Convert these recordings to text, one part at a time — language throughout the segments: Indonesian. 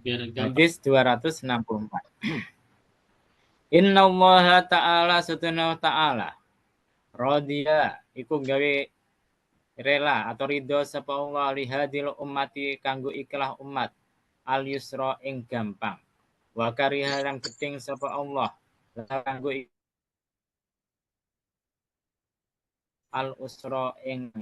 Hadis 264. Innallaha ta'ala satuna ta'ala radiya iku gawe rela atau ridho sapa Allah lihadil ummati kanggo ikhlas umat al yusra ing gampang wa kariha yang gedeng sapa Allah kanggo al usra ing.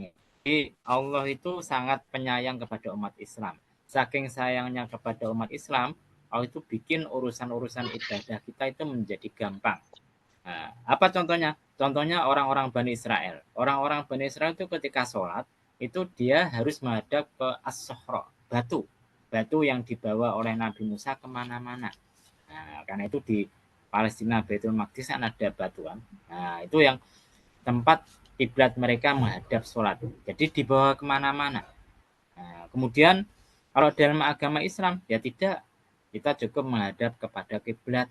Jadi Allah itu sangat penyayang kepada umat Islam. Saking sayangnya kepada umat Islam, Allah itu bikin urusan-urusan ibadah kita itu menjadi gampang. Nah, apa contohnya? Contohnya orang-orang Bani Israel. Orang-orang Bani Israel itu ketika sholat, itu dia harus menghadap ke as-sohra, batu. Batu yang dibawa oleh Nabi Musa kemana-mana. Nah, karena itu di Palestina, Baitul Maqdis kan ada batuan. Nah, itu yang tempat kiblat mereka menghadap sholat. Jadi dibawa kemana-mana. Nah, kemudian kalau dalam agama Islam, ya tidak. Kita cukup menghadap kepada kiblat.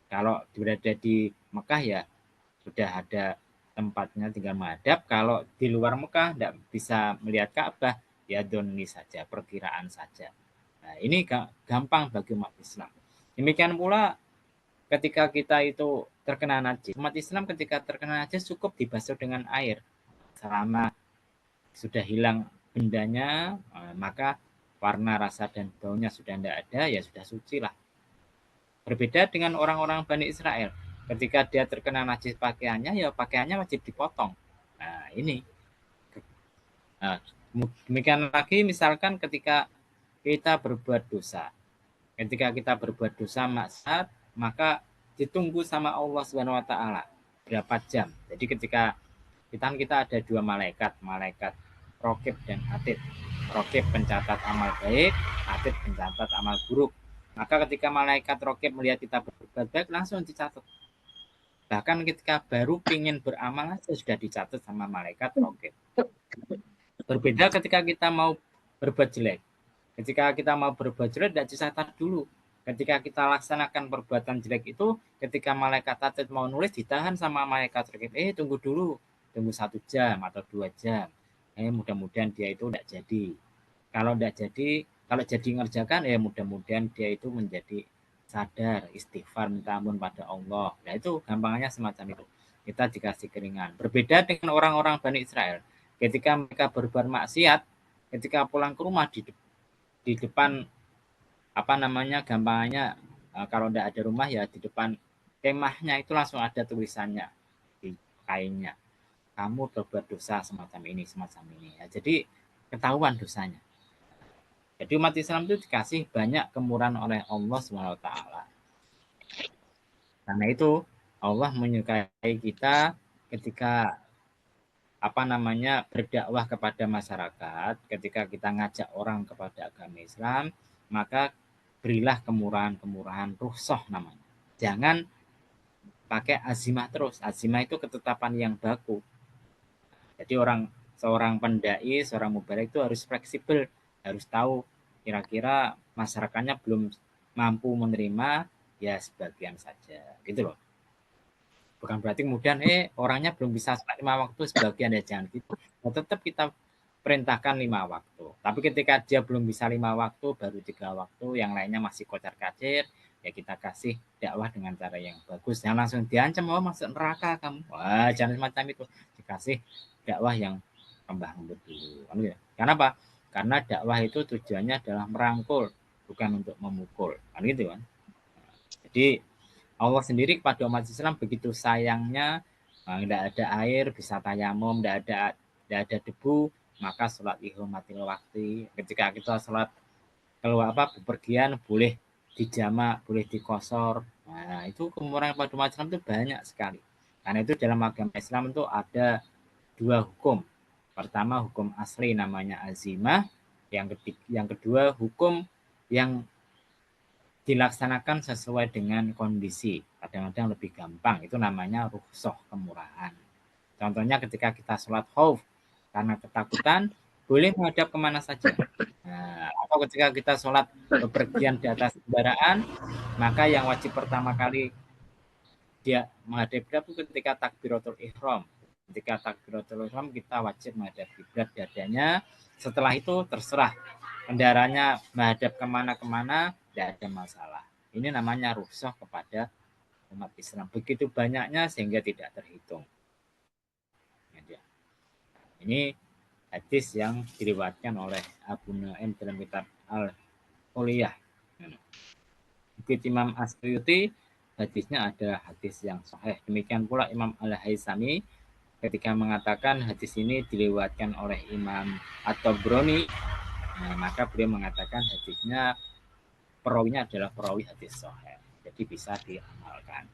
Kalau berada di Mekah ya sudah ada tempatnya tinggal menghadap. Kalau di luar Mekah tidak bisa melihat Ka'bah, ya doni saja, perkiraan saja. Nah, ini gampang bagi umat Islam. Demikian pula ketika kita itu terkena najis. Umat Islam ketika terkena najis cukup dibasuh dengan air. Selama sudah hilang bendanya, maka warna, rasa, dan baunya sudah tidak ada, ya sudah suci lah. Berbeda dengan orang-orang Bani Israel. Ketika dia terkena najis pakaiannya, ya pakaiannya wajib dipotong. Nah, ini. Nah, demikian lagi misalkan ketika kita berbuat dosa. Ketika kita berbuat dosa maksiat, maka ditunggu sama Allah Subhanahu wa taala berapa jam. Jadi ketika kita ada dua malaikat, malaikat Raqib dan Atid. Raqib pencatat amal baik, Atid pencatat amal buruk. Maka ketika malaikat Raqib melihat kita berbuat baik, langsung dicatat. Bahkan ketika baru ingin beramal saja sudah dicatat sama malaikat Raqib. Berbeda ketika kita mau berbuat jelek. Ketika kita mau berbuat jelek, tidak dicatat dulu. Ketika kita laksanakan perbuatan jelek itu, ketika malaikat Atid mau nulis, ditahan sama malaikat Raqib. Tunggu dulu, tunggu 1 jam atau 2 jam. Mudah-mudahan dia itu tidak jadi. Kalau tidak jadi, kalau jadi ngerjakan, mudah-mudahan dia itu menjadi sadar, istighfar, minta ampun pada Allah. Nah itu gampangnya semacam itu. Kita dikasih keringan. Berbeda dengan orang-orang Bani Israel. Ketika mereka berbuat maksiat, ketika pulang ke rumah di depan apa namanya gampangnya kalau tidak ada rumah ya di depan kemahnya itu langsung ada tulisannya di kainnya, kamu berbuat dosa semacam ini ya. Jadi ketahuan dosanya. Jadi umat Islam itu dikasih banyak kemurahan oleh Allah SWT. Karena itu Allah menyukai kita ketika apa namanya berdakwah kepada masyarakat, ketika kita ngajak orang kepada agama Islam, maka berilah kemurahan-kemurahan rukhsah namanya. Jangan pakai azimah terus. Azimah itu ketetapan yang baku. Jadi seorang pendai, seorang mubaligh itu harus fleksibel, harus tahu kira-kira masyarakatnya belum mampu menerima, ya sebagian saja, gitu loh. Bukan berarti kemudian orangnya belum bisa sholat 5 waktu sebagian, ya jangan gitu. Nah, tetap kita perintahkan 5 waktu. Tapi ketika dia belum bisa 5 waktu, baru 3 waktu, yang lainnya masih kocar-kacir, ya kita kasih dakwah dengan cara yang bagus. Jangan langsung diancam, masuk neraka kamu. Wah, jangan semacam itu. Dikasih dakwah yang lembah lembut dulu. Karena apa? Karena dakwah itu tujuannya adalah merangkul, bukan untuk memukul. Kan gitu kan? Jadi Allah sendiri kepada umat Islam begitu sayangnya, tidak ada air bisa tayamum, tidak ada debu, maka sholat ihromatil waktu. Ketika kita sholat keluar bepergian boleh dijamak, boleh dikosor. Nah, itu kemurahan pada umat Islam itu banyak sekali. Karena itu dalam agama Islam itu ada 2 hukum. Pertama hukum asli namanya azimah, yang kedua hukum yang dilaksanakan sesuai dengan kondisi. Kadang-kadang lebih gampang, itu namanya rukhsah, kemurahan. Contohnya ketika kita sholat khauf karena ketakutan, boleh menghadap kemana saja. Nah, atau ketika kita sholat bepergian di atas kendaraan, maka yang wajib pertama kali dia menghadap kiblat itu ketika takbiratul ihram. Ketika takbiratul ihram kita wajib menghadap kiblat dadanya. Setelah itu terserah kendaraannya menghadap kemana-kemana, tidak ada masalah. Ini namanya rukhsah kepada umat Islam. Begitu banyaknya sehingga tidak terhitung. Ini hadis yang diriwayatkan oleh Abu Nuaim dalam kitab Al-Huliyah. Bukit Imam Asyuyuti, hadisnya adalah hadis yang sahih. Demikian pula Imam Al-Haisami ketika mengatakan hadis ini diriwayatkan oleh Imam At-Tabrani, maka beliau mengatakan hadisnya perawinya adalah perawi hadis sahih. Jadi bisa diamalkan.